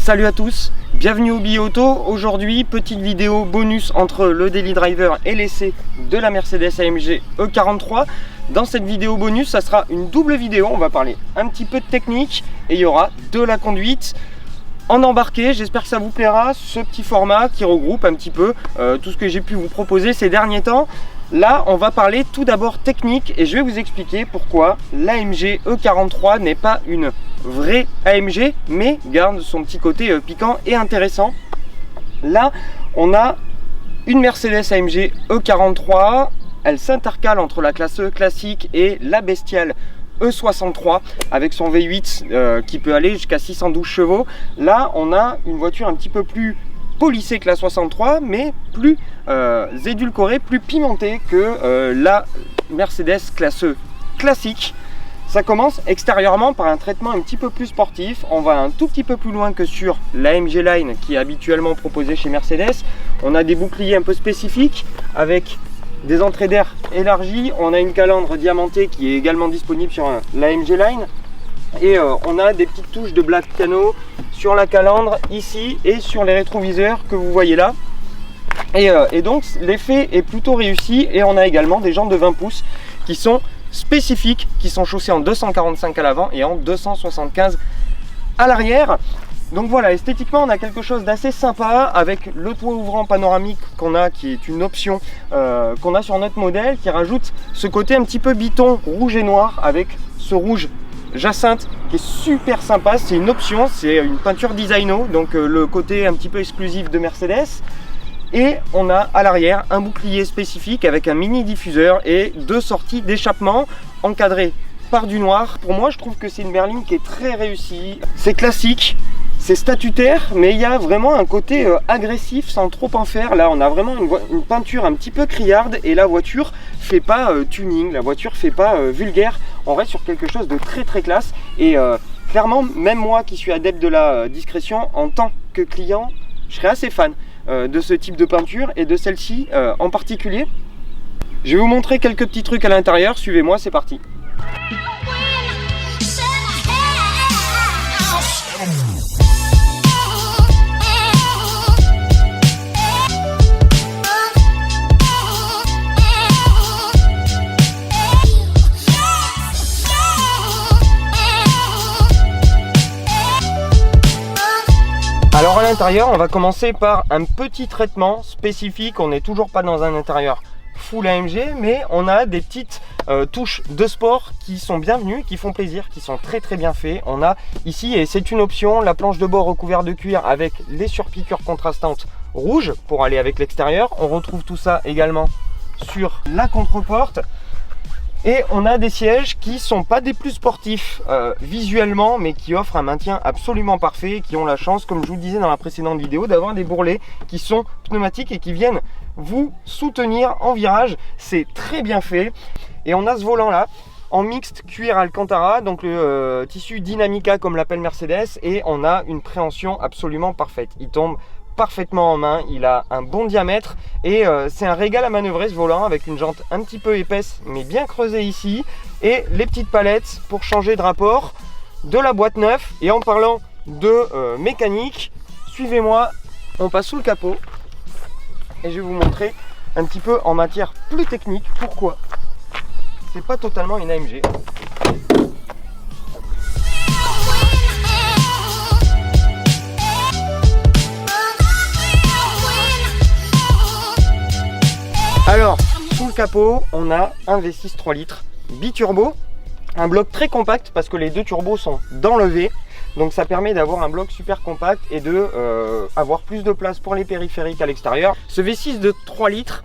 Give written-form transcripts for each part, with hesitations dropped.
Salut à tous, bienvenue au Billet Auto. Aujourd'hui, petite vidéo bonus entre le Daily Driver et l'essai de la Mercedes AMG E43. Dans cette vidéo bonus, ça sera une double vidéo. On va parler un petit peu de technique et il y aura de la conduite en embarqué. J'espère que ça vous plaira, ce petit format qui regroupe un petit peu tout ce que j'ai pu vous proposer ces derniers temps. Là, on va parler tout d'abord technique et je vais vous expliquer pourquoi l'AMG E43 n'est pas une vraie AMG, mais garde son petit côté piquant et intéressant. Là, on a une Mercedes AMG E43. Elle s'intercale entre la classe E classique et la bestiale E63 avec son V8 qui peut aller jusqu'à 612 chevaux. Là, on a une voiture un petit peu plus polissée que la 63, mais plus édulcorée, plus pimentée que la Mercedes classe E classique. Ça commence extérieurement par un traitement un petit peu plus sportif. On va un tout petit peu plus loin que sur l'AMG Line qui est habituellement proposée chez Mercedes. On a des boucliers un peu spécifiques avec des entrées d'air élargies. On a une calandre diamantée qui est également disponible sur l'AMG Line. Et on a des petites touches de black piano sur la calandre ici et sur les rétroviseurs que vous voyez là. Et donc l'effet est plutôt réussi. Et on a également des jantes de 20 pouces qui sont spécifiques, qui sont chaussées en 245 à l'avant et en 275 à l'arrière. Donc voilà, esthétiquement on a quelque chose d'assez sympa avec le toit ouvrant panoramique qu'on a, qui est une option qu'on a sur notre modèle, qui rajoute ce côté un petit peu biton rouge et noir avec ce rouge jacinthe qui est super sympa. C'est une option, c'est une peinture designo, donc le côté un petit peu exclusif de Mercedes. Et on a à l'arrière un bouclier spécifique avec un mini diffuseur et deux sorties d'échappement encadrées par du noir. Pour moi, je trouve que c'est une berline qui est très réussie. C'est classique, c'est statutaire, mais il y a vraiment un côté agressif sans trop en faire. Là, on a vraiment une peinture un petit peu criarde et la voiture fait pas tuning, la voiture fait pas vulgaire. On reste sur quelque chose de très très classe. Et clairement, même moi qui suis adepte de la discrétion, en tant que client, je serais assez fan de ce type de peinture et de celle-ci en particulier. Je vais vous montrer quelques petits trucs à l'intérieur, suivez-moi, c'est parti. Alors à l'intérieur, on va commencer par un petit traitement spécifique. On n'est toujours pas dans un intérieur full AMG, mais on a des petites touches de sport qui sont bienvenues, qui font plaisir, qui sont très très bien faits. On a ici, et c'est une option, la planche de bord recouverte de cuir avec les surpiqûres contrastantes rouges pour aller avec l'extérieur. On retrouve tout ça également sur la contreporte. Et on a des sièges qui sont pas des plus sportifs visuellement, mais qui offrent un maintien absolument parfait, qui ont la chance, comme je vous le disais dans la précédente vidéo, d'avoir des bourrelets qui sont pneumatiques et qui viennent vous soutenir en virage. C'est très bien fait. Et on a ce volant là en mixte cuir Alcantara, donc le tissu Dynamica comme l'appelle Mercedes, et on a une préhension absolument parfaite. Il tombe parfaitement en main, il a un bon diamètre et c'est un régal à manœuvrer ce volant avec une jante un petit peu épaisse mais bien creusée ici et les petites palettes pour changer de rapport, de la boîte neuve. Et en parlant de mécanique, suivez-moi, on passe sous le capot et je vais vous montrer un petit peu en matière plus technique pourquoi c'est pas totalement une AMG. Alors, sous le capot, on a un V6 3 litres biturbo, un bloc très compact parce que les deux turbos sont dans le V, donc ça permet d'avoir un bloc super compact et de avoir plus de place pour les périphériques à l'extérieur. Ce V6 de 3 litres,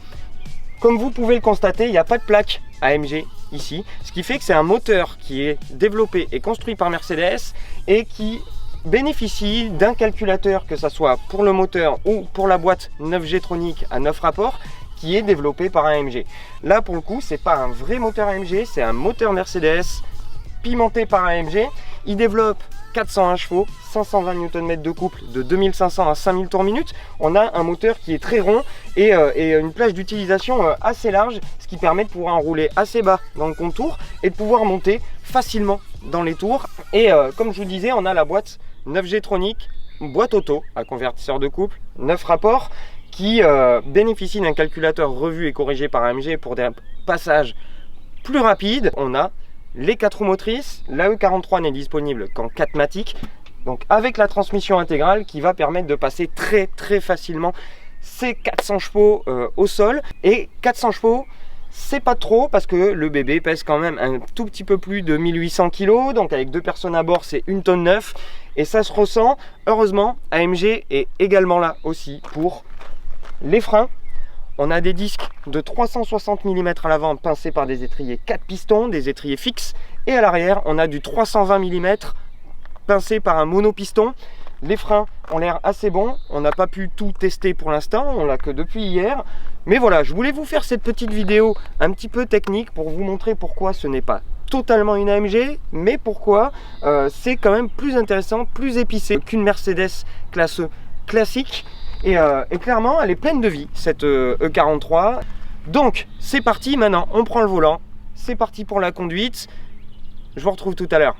comme vous pouvez le constater, il n'y a pas de plaque AMG ici, ce qui fait que c'est un moteur qui est développé et construit par Mercedes et qui bénéficie d'un calculateur, que ce soit pour le moteur ou pour la boîte 9G Tronic à 9 rapports, qui est développé par AMG. Là pour le coup c'est pas un vrai moteur AMG, c'est un moteur Mercedes pimenté par AMG. Il développe 401 chevaux, 520 Nm de couple de 2500 à 5000 tours minute. On a un moteur qui est très rond et une plage d'utilisation assez large, ce qui permet de pouvoir rouler assez bas dans le contour et de pouvoir monter facilement dans les tours. Et comme je vous disais, on a la boîte 9G Tronic boîte auto à convertisseur de couple, 9 rapports, qui bénéficie d'un calculateur revu et corrigé par AMG pour des passages plus rapides. On a les 4 roues motrices, la E43 n'est disponible qu'en 4matic, donc avec la transmission intégrale qui va permettre de passer très facilement ces 400 chevaux au sol. Et 400 chevaux, c'est pas trop parce que le bébé pèse quand même un tout petit peu plus de 1800 kg, donc avec 2 personnes à bord c'est 1,9 tonne et ça se ressent. Heureusement, AMG est également là aussi pour les freins. On a des disques de 360 mm à l'avant pincés par des étriers 4 pistons, des étriers fixes, et à l'arrière on a du 320 mm pincé par un monopiston. Les freins ont l'air assez bons, on n'a pas pu tout tester pour l'instant, on l'a que depuis hier. Mais voilà, je voulais vous faire cette petite vidéo un petit peu technique pour vous montrer pourquoi ce n'est pas totalement une AMG, mais pourquoi c'est quand même plus intéressant, plus épicé qu'une Mercedes classe E classique. Et clairement, elle est pleine de vie, cette E43. Donc, c'est parti, maintenant on prend le volant, c'est parti pour la conduite. Je vous retrouve tout à l'heure.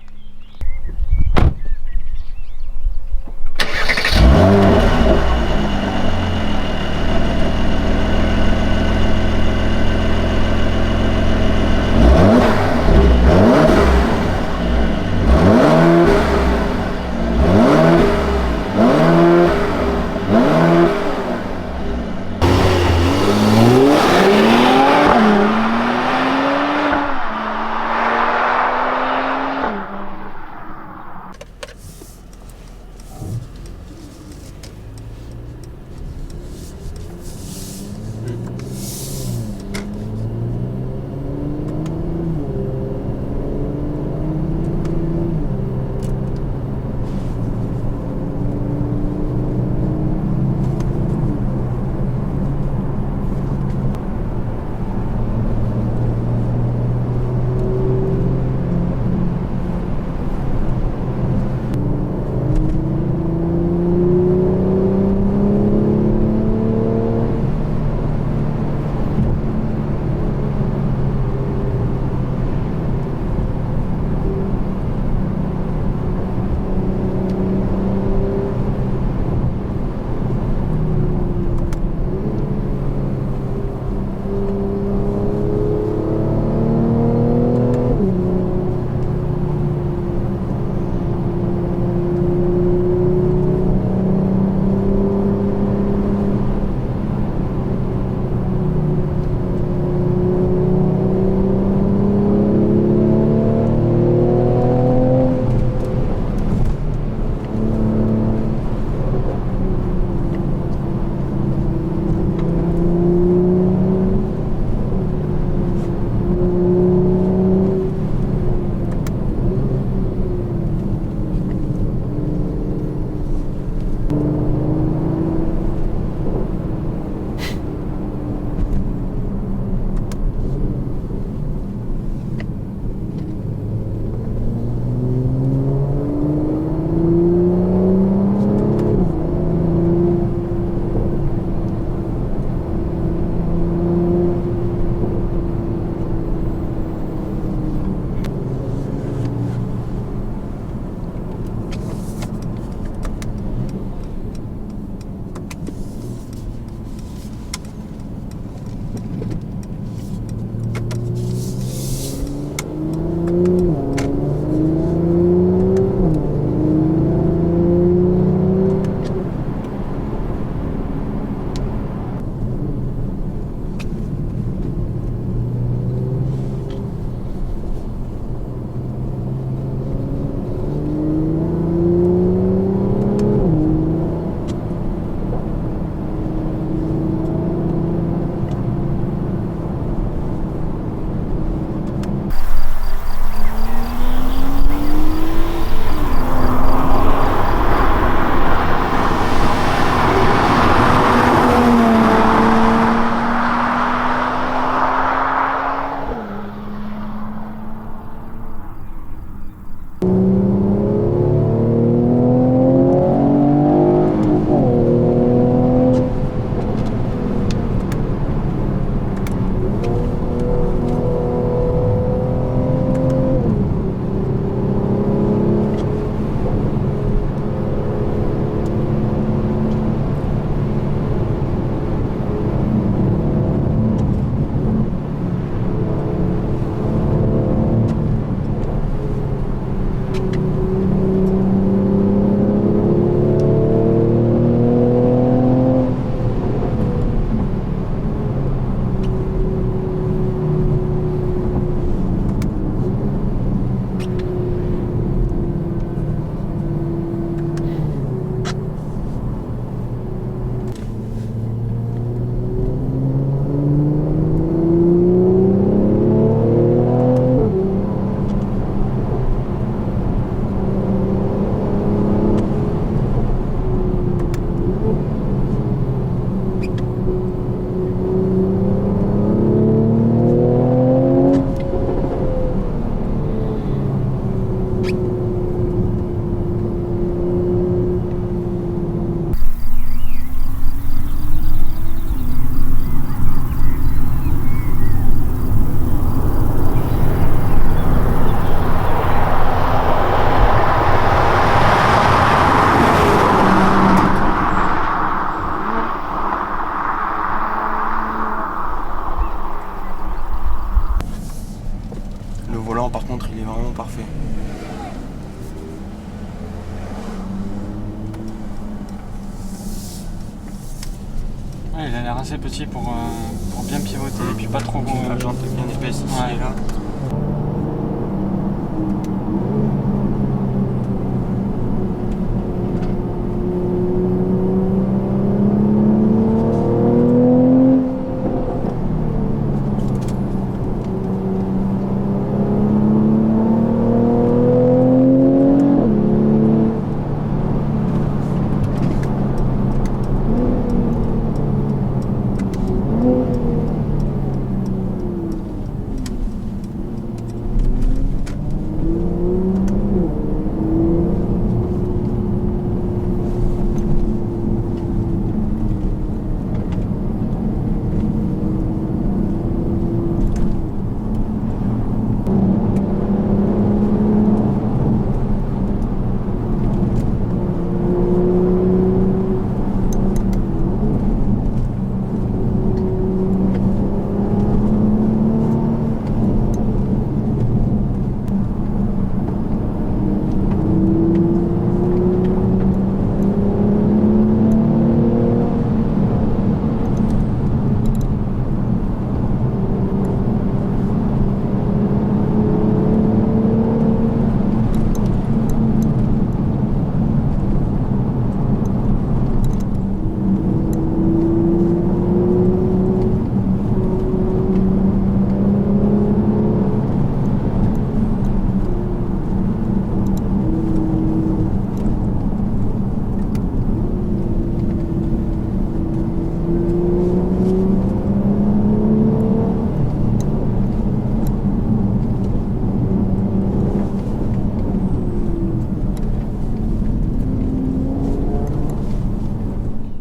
il est vraiment parfait. Ouais, il a l'air assez petit pour bien pivoter et puis pas trop gros. La jante est bien épaisse ici et là.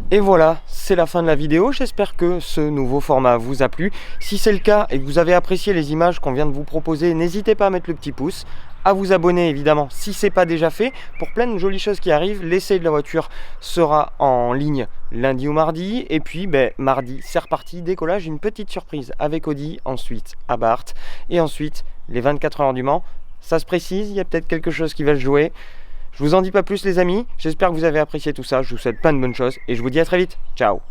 Et voilà, c'est la fin de la vidéo. J'espère que ce nouveau format vous a plu. Si c'est le cas et que vous avez apprécié les images qu'on vient de vous proposer, n'hésitez pas à mettre le petit pouce, à vous abonner évidemment si ce n'est pas déjà fait. Pour plein de jolies choses qui arrivent, l'essai de la voiture sera en ligne lundi ou mardi. Et puis mardi, c'est reparti, décollage, une petite surprise avec Audi, ensuite à Barthes et ensuite les 24 heures du Mans. Ça se précise, il y a peut-être quelque chose qui va se jouer. Je vous en dis pas plus les amis, j'espère que vous avez apprécié tout ça, je vous souhaite plein de bonnes choses et je vous dis à très vite, ciao.